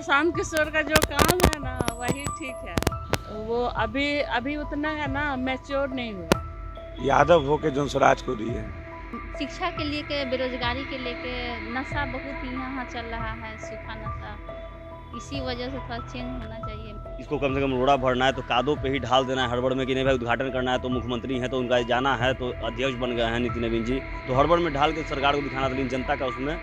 प्रशांत किशोर का जो काम है ना वही ठीक है। वो अभी अभी उतना है ना, मैच्योर नहीं हुआ। यादव हो के जो स्वराज को दी है। शिक्षा के लिए के बेरोजगारी के लेके नशा बहुत ही यहाँ चल रहा है, सूखा नशा। इसी वजह से थोड़ा चेंज होना चाहिए। इसको कम से कम रोड़ा भरना है तो कादों पे ही ढाल देना है हड़बड़ में कि नहीं भाई उद्घाटन करना है तो मुख्यमंत्री हैं तो उनका जाना है तो अध्यक्ष बन गए हैं नितिन नवीन जी, तो हड़बड़ में ढाल के सरकार को दिखाना था, लेकिन जनता का उसमें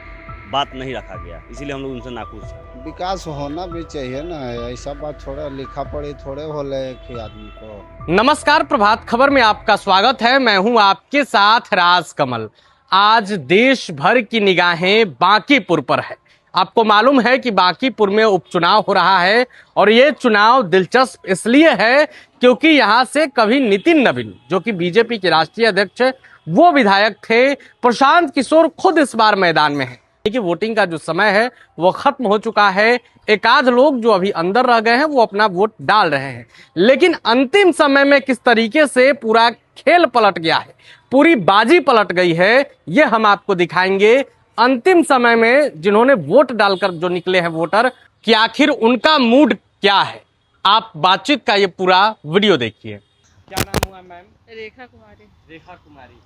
बात नहीं रखा गया, इसीलिए हम लोग उनसे नाखुश हैं। विकास होना भी चाहिए ना, ऐसा बात थोड़ा लिखा पढ़ी थोड़े होले कि आदमी को। नमस्कार, प्रभात खबर में आपका स्वागत है। मैं हूं आपके साथ राज कमल। आज देश भर की निगाहें बांकीपुर पर है। आपको मालूम है कि बांकीपुर में उपचुनाव हो रहा है और ये चुनाव दिलचस्प इसलिए है क्योंकि यहां से कभी नितिन नवीन, जो कि बीजेपी के राष्ट्रीय अध्यक्ष है, वो विधायक थे। प्रशांत किशोर खुद इस बार मैदान में है। देखिए, वोटिंग का जो समय है वो खत्म हो चुका है। एक आध लोग जो अभी अंदर रह गए हैं वो अपना वोट डाल रहे हैं, लेकिन अंतिम समय में किस तरीके से पूरा खेल पलट गया है, पूरी बाजी पलट गई है, ये हम आपको दिखाएंगे। अंतिम समय में जिन्होंने वोट डालकर जो निकले हैं वोटर, कि आखिर उनका मूड क्या है। आप बातचीत का ये पूरा वीडियो देखिए। क्या नाम हुआ मैम? रेखा कुमारी। रेखा कुमारी।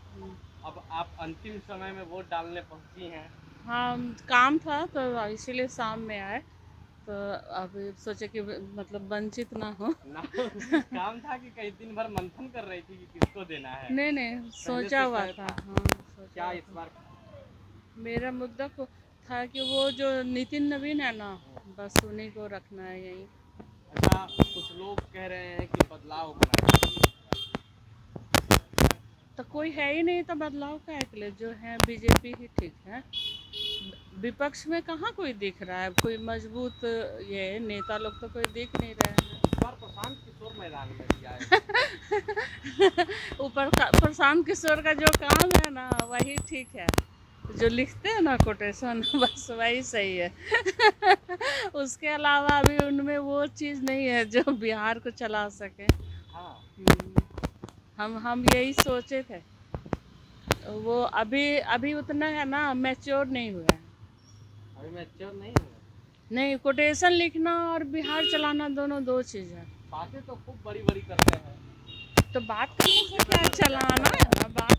अब आप अंतिम समय में वोट डालने पहुंची हैं। हाँ, काम था तो इसीलिए शाम में आए, तो अभी सोचे कि मतलब वंचित ना हो। काम था कि कई दिन भर मंथन कर रही थी कि किसको देना है? नहीं, सोचा हुआ था। हाँ, क्या इस बार मेरा मुद्दा को था कि वो जो नितिन नवीन है ना, बस उन्हीं को रखना है यहीं। अच्छा, कुछ लोग कह रहे हैं कि बदलाव होना चाहिए। तो कोई है ही नहीं तो बदलाव का है के लिए, जो है बीजेपी ही ठीक है। विपक्ष में कहाँ कोई दिख रहा है, कोई मजबूत ये नेता लोग तो कोई दिख नहीं रहे हैं। इस बार प्रशांत किशोर मैदान में भी आए। ऊपर प्रशांत किशोर का जो काम है ना वही ठीक है। जो लिखते हैं ना कोटेशन, बस वही सही है। उसके अलावा अभी उनमें वो चीज़ नहीं है जो बिहार को चला सके। हाँ। हम यही सोचे थे। वो अभी उतना है ना, मैच्योर नहीं हुआ है। अभी मैच्योर नहीं हुआ। नहीं, कोटेशन लिखना और बिहार चलाना दोनों दो चीज़ है। बातें तो खूब बड़ी बड़ी करते हैं। तो बात करने से क्या, चलाना है ना बात।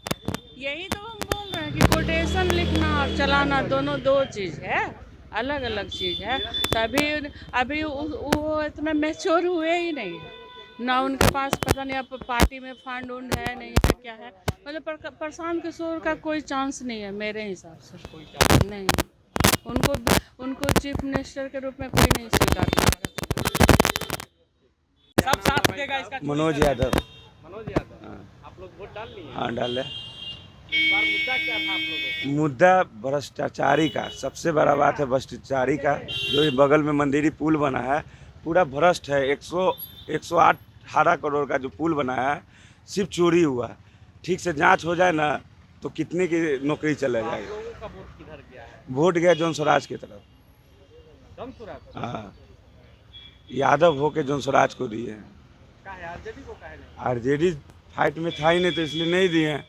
यही तो हम बोल रहे हैं कि कोटेशन लिखना और चलाना दोनों दो चीज़ है, अलग अलग चीज़ है। तभी अभी वो इतना मैच्योर हुए ही नहीं है ना। उनके पास पता नहीं अब पार्टी में फंड उंड है नहीं है, क्या है। मतलब प्रशांत किशोर का कोई चांस नहीं है मेरे हिसाब से। कोई चांस नहीं, उनको चीफ मिनिस्टर के रूप में कोई नहीं स्वीकार करेगा। सब साथ देगा इसका। मनोज यादव। मनोज यादव। आप लोग वोट डाल लिए? हाँ, डाले। इस बार मुद्दा क्या था आप लोगों मुद्दा भ्रष्टाचारी का, सबसे बड़ा बात है भ्रष्टाचारी का। जो ये बगल में मंदिरी पुल बना है पूरा भ्रष्ट है। 118 करोड़ का जो पुल बना है सिर्फ चोरी हुआ है। ठीक से जांच हो जाए ना तो कितने की नौकरी चले को? आप जाएगी। लोगों का वोट किधर गया है? वोट गया जौन स्वराज की तरफ। हाँ, यादव हो के जौन स्वराज को दिए हैं। का है आरजेडी को? का है नहीं? आरजेडी फाइट में था ही नहीं तो इसलिए नहीं दिए हैं।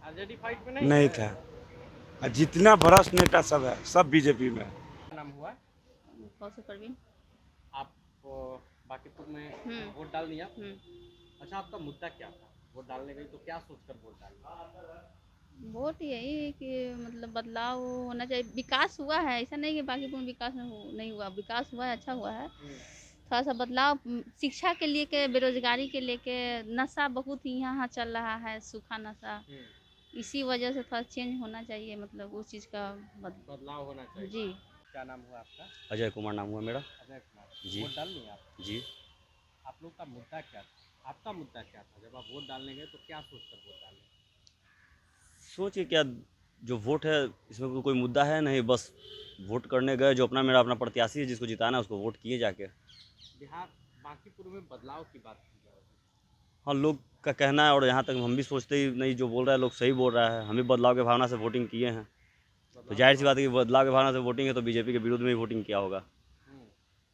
आरजेडी फाइट में नहीं था। और जितना भ्रष्ट नेता सब है सब बीजेपी में है। क्या नाम हुआ? कौशल परवीन। आप बांकीपुर में वोट डाल दिया? अच्छा, आपका मुद्दा क्या था? वोट डालने गई तो क्या सोचकर वोट डाली? वोट यही है कि मतलब बदलाव होना चाहिए। विकास हुआ है, ऐसा नहीं कि बांकीपुर में विकास नहीं हुआ। विकास हुआ है, अच्छा हुआ है। थोड़ा सा बदलाव शिक्षा के लिए के बेरोजगारी के लेके नशा बहुत ही यहाँ चल रहा है, सूखा नशा। इसी वजह से थोड़ा चेंज होना चाहिए, मतलब उस चीज़ का बदलाव होना चाहिए। जी। क्या नाम हुआ आपका? अजय कुमार नाम हुआ मेरा। अजय कुमार जी। वोट डाल लिए आप? जी। आप लोग का मुद्दा क्या था? आपका मुद्दा क्या था? जब आप वोट डालने गए तो क्या सोचकर वोट डाले? सोचिए क्या, जो वोट है इसमें कोई मुद्दा है नहीं, बस वोट करने गए। जो मेरा अपना प्रत्याशी है जिसको जिताना है उसको वोट किए जाके। बिहार बांकीपुर में बदलाव की बात की जाए। हाँ, लोग का कहना है और यहाँ तक हम भी सोचते ही नहीं, जो बोल रहा है लोग सही बोल रहा है। हम भी बदलाव के भावना से वोटिंग किए हैं, तो जाहिर सी बात है कि बदलाव के भावना से वोटिंग है तो बीजेपी के विरोध में ही वोटिंग किया होगा।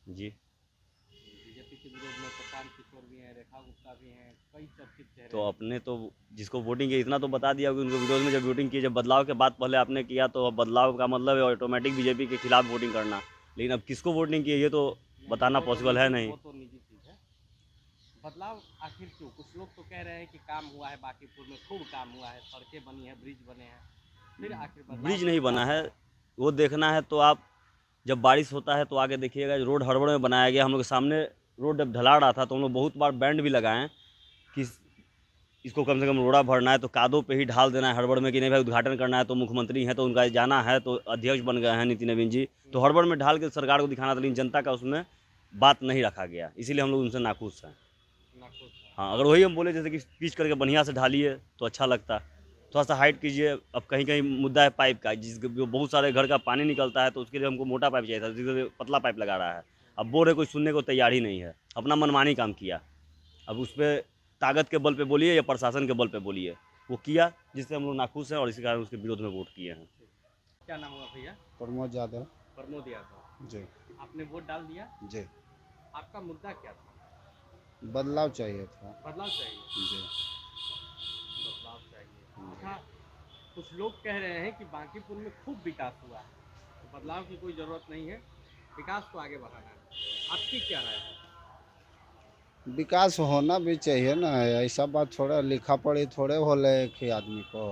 जी। बीजेपी के विरोध में प्रशांत किशोर भी हैं, रेखा गुप्ता भी हैं, कई चर्चित चेहरे। तो अपने तो जिसको वोटिंग किया इतना तो बता दिया कि उनके विरोध में जब वोटिंग की, जब बदलाव के बाद पहले आपने किया तो अब बदलाव का मतलब है ऑटोमेटिक बीजेपी के खिलाफ वोटिंग करना। लेकिन अब किसको वोट नहीं किया ये तो बताना पॉसिबल है नहीं। वो तो निजी चीज है। बदलाव आखिर क्यों? कुछ लोग तो कह रहे हैं कि काम हुआ है, बांकीपुर में खूब काम हुआ है, सड़कें बनी है, ब्रिज बने हैं, फिर आखिर बदलाव ब्रिज नहीं बना है, वो देखना है तो आप जब बारिश होता है तो आगे देखिएगा, रोड हड़बड़ में बनाया गया। हम लोग के सामने रोड जब ढला रहा था तो हम लोग बहुत बार बैंड भी लगाए कि इसको कम से कम रोड़ा भरना है तो कादों पे ही ढाल देना है हड़बड़ में कि नहीं भाई उद्घाटन करना है, तो मुख्यमंत्री हैं तो उनका जाना है, तो अध्यक्ष बन गए हैं नितिन नवीन जी, तो हड़बड़ में ढाल के सरकार को दिखाना था, लेकिन जनता का उसमें बात नहीं रखा गया, इसीलिए हम लोग उनसे नाखुश हैं। हाँ, अगर वही हम बोले जैसे कि पिच करके बढ़िया से ढालिए तो अच्छा लगता, थोड़ा सा हाइट कीजिए। अब कहीं कहीं मुद्दा है पाइप का, जो बहुत सारे घर का पानी निकलता है तो उसके लिए हमको मोटा पाइप चाहिए था, जिसके पतला पाइप लगा रहा है। अब बोल रहे कोई सुनने को तैयार ही नहीं है, अपना मनमानी काम किया। अब उस पर ताकत के बल पे बोलिए या प्रशासन के बल पे बोलिए, वो किया, जिससे हम लोग नाखुश हैं और इसी कारण उसके विरोध में वोट किए हैं। क्या नाम हुआ भैया? प्रमोद यादव। प्रमोद यादव जी आपने वोट डाल दिया, जी। आपका मुद्दा क्या था? बदलाव चाहिए था। बदलाव चाहिए, जी। बदलाव चाहिए। अच्छा, कुछ लोग कह रहे हैं कि बांकीपुर में खूब विकास हुआ है, तो बदलाव की कोई ज़रूरत नहीं है, विकास को आगे बढ़ाना है। आपकी क्या राय है? विकास होना भी चाहिए ना, ऐसा बात थोड़ा लिखा पढ़ी थोड़े होले कि आदमी को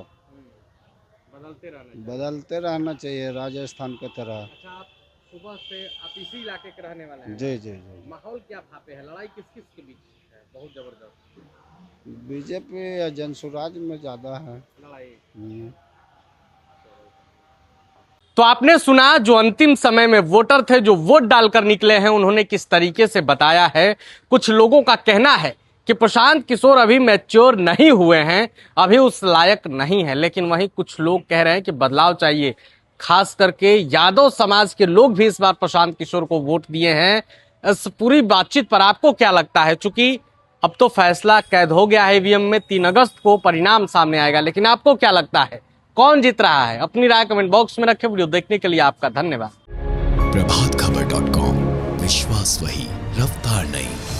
बदलते रहना चाहिए। बदलते रहना चाहिए राजस्थान के तरह। अच्छा, आप सुबह से आप इसी इलाके के रहने वाले हैं? जी जी जी। माहौल क्या भापे है? लड़ाई किस किस के बीच है? बहुत जबरदस्त बीजेपी या जनसुराज में ज़्यादा है लड़ाई। तो आपने सुना जो अंतिम समय में वोटर थे जो वोट डालकर निकले हैं, उन्होंने किस तरीके से बताया है। कुछ लोगों का कहना है कि प्रशांत किशोर अभी मैच्योर नहीं हुए हैं, अभी उस लायक नहीं है, लेकिन वहीं कुछ लोग कह रहे हैं कि बदलाव चाहिए। खास करके यादव समाज के लोग भी इस बार प्रशांत किशोर को वोट दिए हैं। इस पूरी बातचीत पर आपको क्या लगता है? चूंकि अब तो फैसला कैद हो गया है, ईवीएम में 3 अगस्त को परिणाम सामने आएगा, लेकिन आपको क्या लगता है कौन जीत रहा है? अपनी राय कमेंट बॉक्स में रखें। वीडियो देखने के लिए आपका धन्यवाद। प्रभातखबर.com, विश्वास वही, रफ्तार नहीं।